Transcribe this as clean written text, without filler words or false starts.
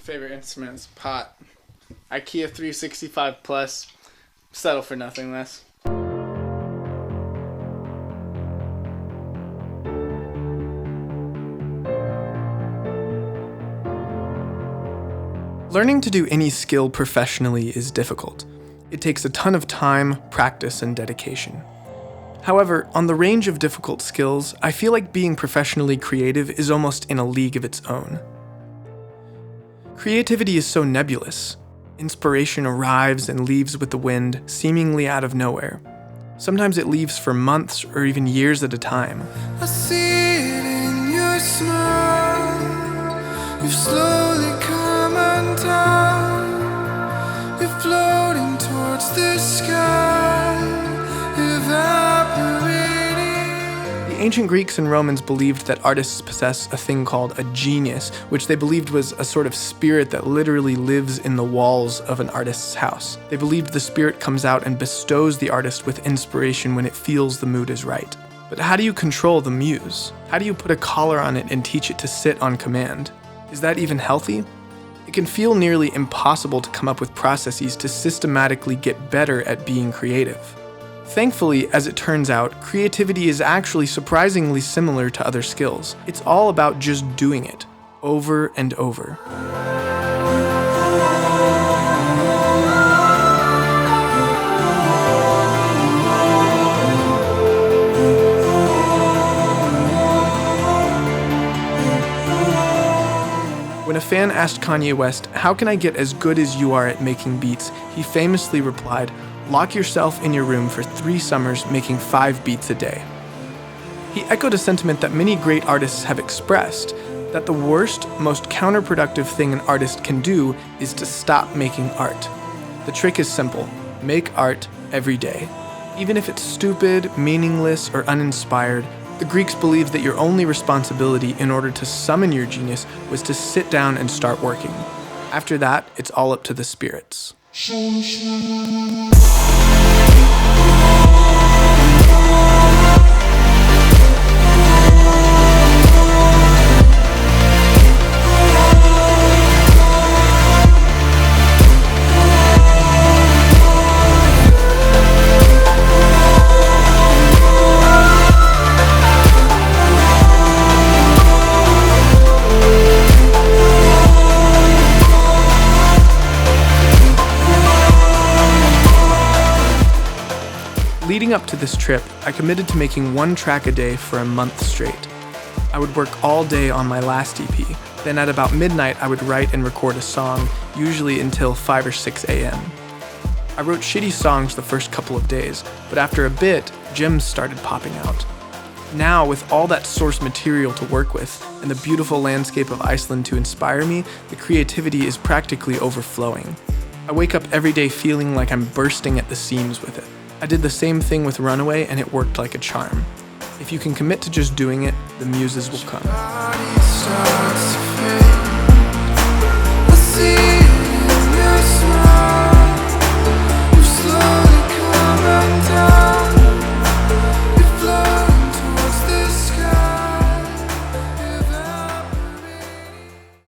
favorite instrument is pot. IKEA 365 plus. Settle for nothing less. Learning to do any skill professionally is difficult. It takes a ton of time, practice, and dedication. However, on the range of difficult skills, I feel like being professionally creative is almost in a league of its own. Creativity is so nebulous. Inspiration arrives and leaves with the wind, seemingly out of nowhere. Sometimes it leaves for months or even years at a time. I see it in your smile. You've slowly come undone. You're floating towards the sky, evaporating. The ancient Greeks and Romans believed that artists possess a thing called a genius, which they believed was a sort of spirit that literally lives in the walls of an artist's house. They believed the spirit comes out and bestows the artist with inspiration when it feels the mood is right. But how do you control the muse? How do you put a collar on it and teach it to sit on command? Is that even healthy? It can feel nearly impossible to come up with processes to systematically get better at being creative. Thankfully, as it turns out, creativity is actually surprisingly similar to other skills. It's all about just doing it, over and over. When a fan asked Kanye West, "How can I get as good as you are at making beats?" he famously replied, "Lock yourself in your room for 3 summers making 5 beats a day." He echoed a sentiment that many great artists have expressed, that the worst, most counterproductive thing an artist can do is to stop making art. The trick is simple: make art every day. Even if it's stupid, meaningless, or uninspired, the Greeks believed that your only responsibility in order to summon your genius was to sit down and start working. After that, it's all up to the spirits. Leading up to this trip, I committed to making 1 track a day for a month straight. I would work all day on my last EP, then at about midnight I would write and record a song, usually until 5 or 6 a.m. I wrote shitty songs the first couple of days, but after a bit, gems started popping out. Now, with all that source material to work with, and the beautiful landscape of Iceland to inspire me, the creativity is practically overflowing. I wake up every day feeling like I'm bursting at the seams with it. I did the same thing with Runaway and it worked like a charm. If you can commit to just doing it, the muses will come.